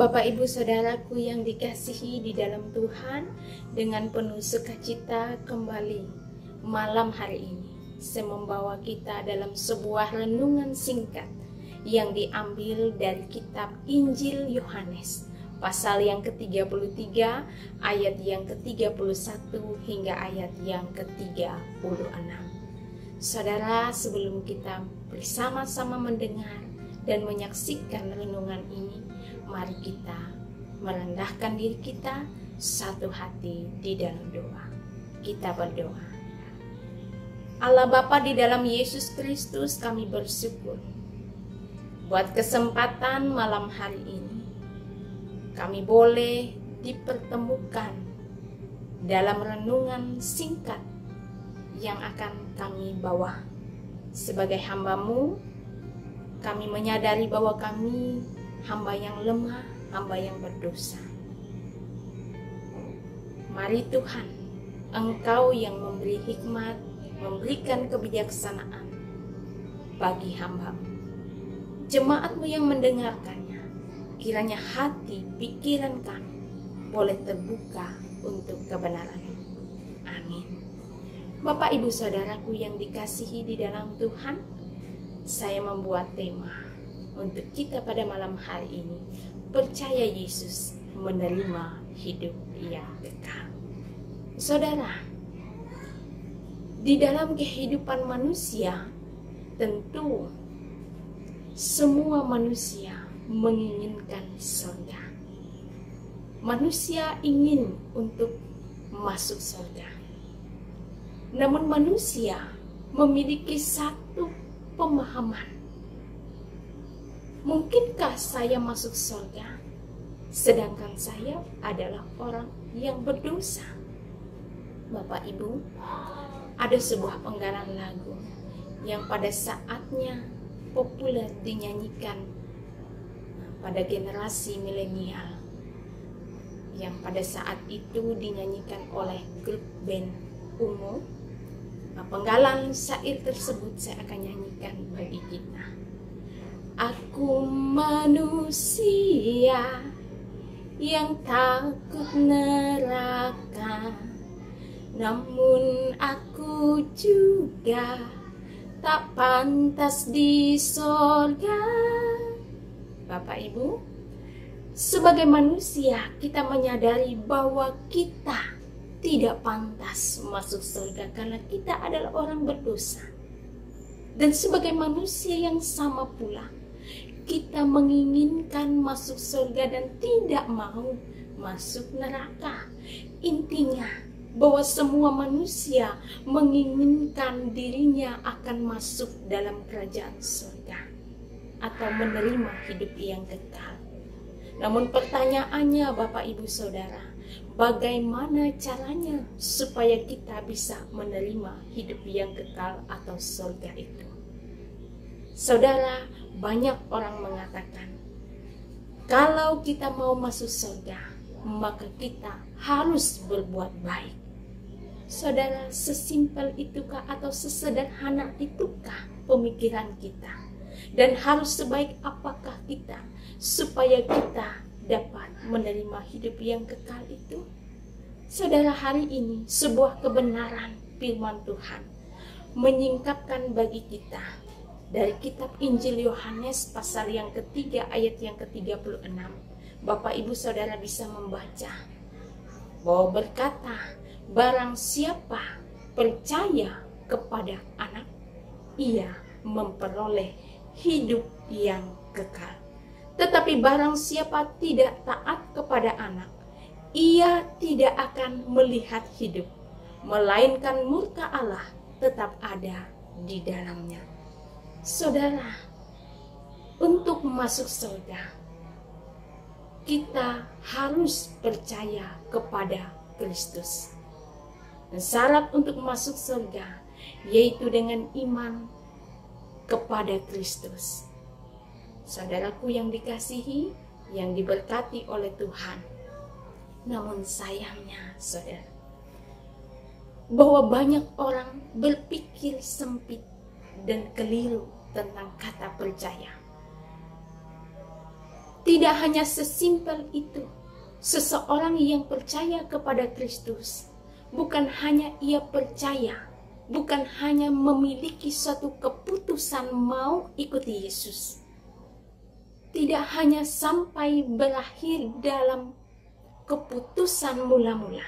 Bapak Ibu Saudaraku yang dikasihi di dalam Tuhan, dengan penuh sukacita kembali malam hari ini saya membawa kita dalam sebuah renungan singkat yang diambil dari kitab Injil Yohanes pasal yang ke-33 ayat yang ke-31 hingga ayat yang ke-36. Saudara, sebelum kita bersama-sama mendengar dan menyaksikan renungan ini, mari kita merendahkan diri kita satu hati di dalam doa. Kita berdoa. Allah Bapa di dalam Yesus Kristus, kami bersyukur buat kesempatan malam hari ini. Kami boleh dipertemukan dalam renungan singkat yang akan kami bawa. Sebagai hamba-Mu, kami menyadari bahwa kami hamba yang lemah, hamba yang berdosa. Mari Tuhan, Engkau yang memberi hikmat, memberikan kebijaksanaan bagi hamba-Mu. Jemaat-Mu yang mendengarkannya, kiranya hati, pikiran kami boleh terbuka untuk kebenaran. Amin. Bapak Ibu Saudaraku yang dikasihi di dalam Tuhan, saya membuat tema untuk kita pada malam hari ini. Percaya Yesus, menerima hidup yang kekal. Saudara, di dalam kehidupan manusia, tentu semua manusia menginginkan surga. Manusia ingin untuk masuk surga. Namun manusia memiliki satu pemahaman. Mungkinkah saya masuk surga sedangkan saya adalah orang yang berdosa? Bapak Ibu, ada sebuah penggalan lagu yang pada saatnya populer dinyanyikan pada generasi milenial, yang pada saat itu dinyanyikan oleh grup band Ungu. Penggalan syair tersebut saya akan nyanyikan bagi kita. Aku manusia yang takut neraka, namun aku juga tak pantas di sorga. Bapak Ibu, sebagai manusia kita menyadari bahwa kita tidak pantas masuk surga karena kita adalah orang berdosa. Dan sebagai manusia yang sama pula, kita menginginkan masuk surga dan tidak mau masuk neraka. Intinya bahwa semua manusia menginginkan dirinya akan masuk dalam kerajaan surga atau menerima hidup yang kekal. Namun pertanyaannya Bapak Ibu Saudara, bagaimana caranya supaya kita bisa menerima hidup yang kekal atau surga itu? Saudara, banyak orang mengatakan, kalau kita mau masuk surga, maka kita harus berbuat baik. Saudara, sesimpel itukah atau sesederhana itukah pemikiran kita? Dan harus sebaik apakah kita supaya kita dapat menerima hidup yang kekal itu? Saudara, hari ini sebuah kebenaran firman Tuhan menyingkapkan bagi kita dari kitab Injil Yohanes pasal yang ketiga ayat yang ke-36. Bapak Ibu Saudara bisa membaca bahwa berkata, barang siapa percaya kepada anak, ia memperoleh hidup yang kekal. Tetapi barang siapa tidak taat kepada anak, ia tidak akan melihat hidup, melainkan murka Allah tetap ada di dalamnya. Saudara, untuk masuk surga, kita harus percaya kepada Kristus. Dan syarat untuk masuk surga yaitu dengan iman kepada Kristus. Saudaraku yang dikasihi, yang diberkati oleh Tuhan. Namun sayangnya, saudara, bahwa banyak orang berpikir sempit dan keliru tentang kata percaya. Tidak hanya sesimpel itu, seseorang yang percaya kepada Kristus bukan hanya ia percaya, bukan hanya memiliki suatu keputusan mau ikuti Yesus. Tidak hanya sampai berakhir dalam keputusan mula-mula,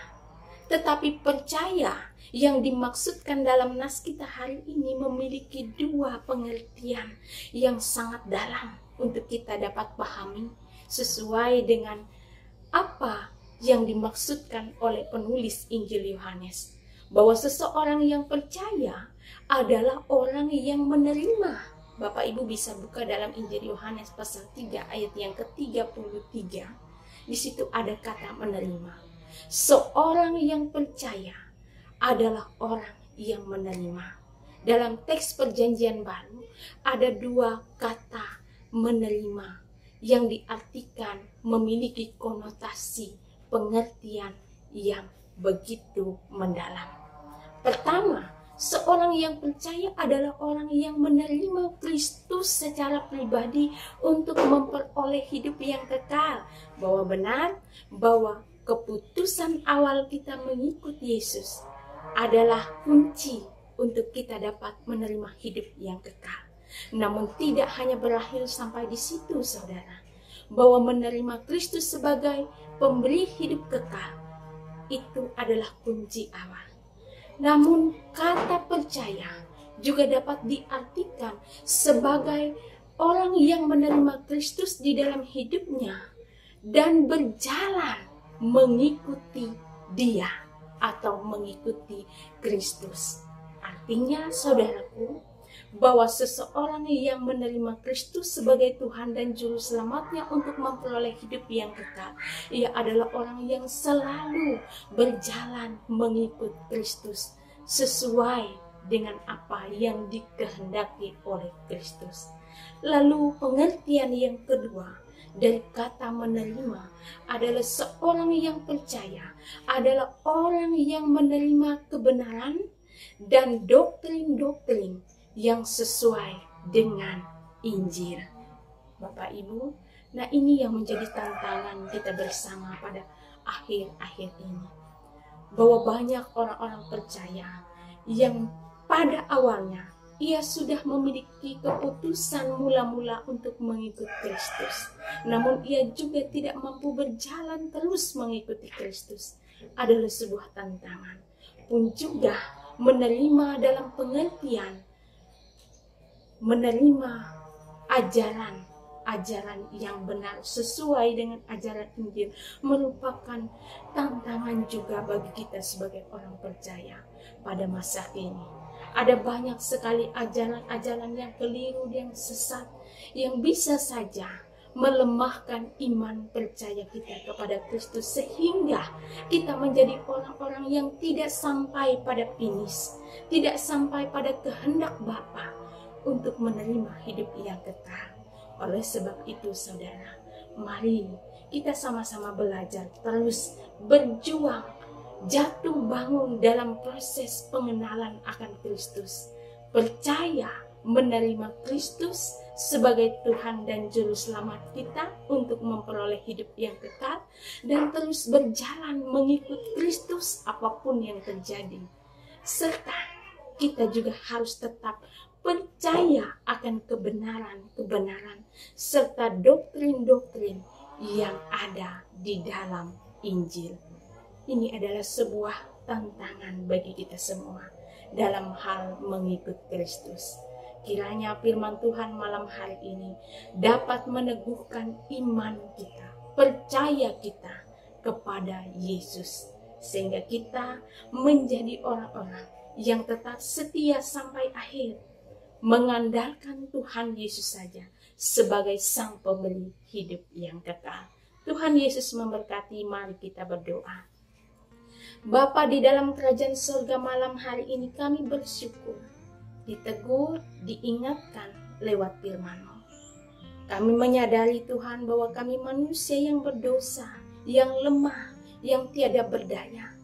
tetapi percaya yang dimaksudkan dalam nas kita hari ini memiliki dua pengertian yang sangat dalam untuk kita dapat pahami sesuai dengan apa yang dimaksudkan oleh penulis Injil Yohanes, bahwa seseorang yang percaya adalah orang yang menerima. Bapak Ibu bisa buka dalam Injil Yohanes pasal 3 ayat yang ke-33. Di situ ada kata menerima. Seorang yang percaya adalah orang yang menerima. Dalam teks Perjanjian Baru ada dua kata menerima yang diartikan memiliki konotasi pengertian yang begitu mendalam. Pertama, seorang yang percaya adalah orang yang menerima Kristus secara pribadi untuk memperoleh hidup yang kekal. Bahwa benar, bahwa keputusan awal kita mengikut Yesus adalah kunci untuk kita dapat menerima hidup yang kekal. Namun tidak hanya berakhir sampai di situ, saudara. Bahwa menerima Kristus sebagai pemberi hidup kekal, itu adalah kunci awal. Namun kata percaya juga dapat diartikan sebagai orang yang menerima Kristus di dalam hidupnya dan berjalan mengikuti Dia atau mengikuti Kristus. Artinya, saudaraku, bahwa seseorang yang menerima Kristus sebagai Tuhan dan Juru Selamatnya untuk memperoleh hidup yang kekal, ia adalah orang yang selalu berjalan mengikut Kristus sesuai dengan apa yang dikehendaki oleh Kristus. Lalu pengertian yang kedua dari kata menerima adalah seorang yang percaya adalah orang yang menerima kebenaran dan doktrin-doktrin yang sesuai dengan Injil. Bapak Ibu, nah ini yang menjadi tantangan kita bersama pada akhir-akhir ini. Bahwa banyak orang-orang percaya yang pada awalnya ia sudah memiliki keputusan mula-mula untuk mengikut Kristus. Namun ia juga tidak mampu berjalan terus mengikuti Kristus. Adalah sebuah tantangan. Pun juga menerima dalam pengertian menerima ajaran yang benar sesuai dengan ajaran Injil merupakan tantangan juga bagi kita sebagai orang percaya pada masa ini. Ada banyak sekali ajaran-ajaran yang keliru, yang sesat, yang bisa saja melemahkan iman percaya kita kepada Kristus sehingga kita menjadi orang-orang yang tidak sampai pada finish, tidak sampai pada kehendak Bapa untuk menerima hidup yang kekal. Oleh sebab itu, saudara, mari kita sama-sama belajar terus berjuang, jatuh bangun dalam proses pengenalan akan Kristus. Percaya menerima Kristus sebagai Tuhan dan Juru Selamat kita untuk memperoleh hidup yang kekal, dan terus berjalan mengikut Kristus apapun yang terjadi. Serta kita juga harus tetap percaya akan kebenaran serta doktrin-doktrin yang ada di dalam Injil. Ini adalah sebuah tantangan bagi kita semua dalam hal mengikut Kristus. Kiranya firman Tuhan malam hari ini dapat meneguhkan iman kita, percaya kita kepada Yesus, sehingga kita menjadi orang-orang yang tetap setia sampai akhir, mengandalkan Tuhan Yesus saja sebagai sang pemberi hidup yang kekal. Tuhan Yesus memberkati. Mari kita berdoa. Bapa di dalam kerajaan surga, malam hari ini kami bersyukur ditegur, diingatkan lewat firman-Mu. Kami menyadari Tuhan bahwa kami manusia yang berdosa, yang lemah, yang tiada berdaya.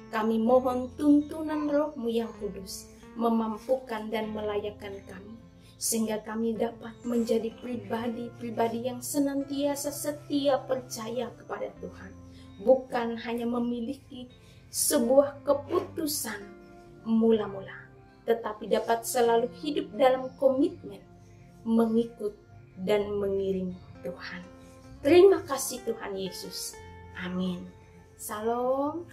Kami mohon tuntunan Roh-Mu yang kudus memampukan dan melayakkan kami, sehingga kami dapat menjadi pribadi-pribadi yang senantiasa setia percaya kepada Tuhan, bukan hanya memiliki sebuah keputusan mula-mula, tetapi dapat selalu hidup dalam komitmen mengikut dan mengiring Tuhan. Terima kasih Tuhan Yesus. Amin. Salam.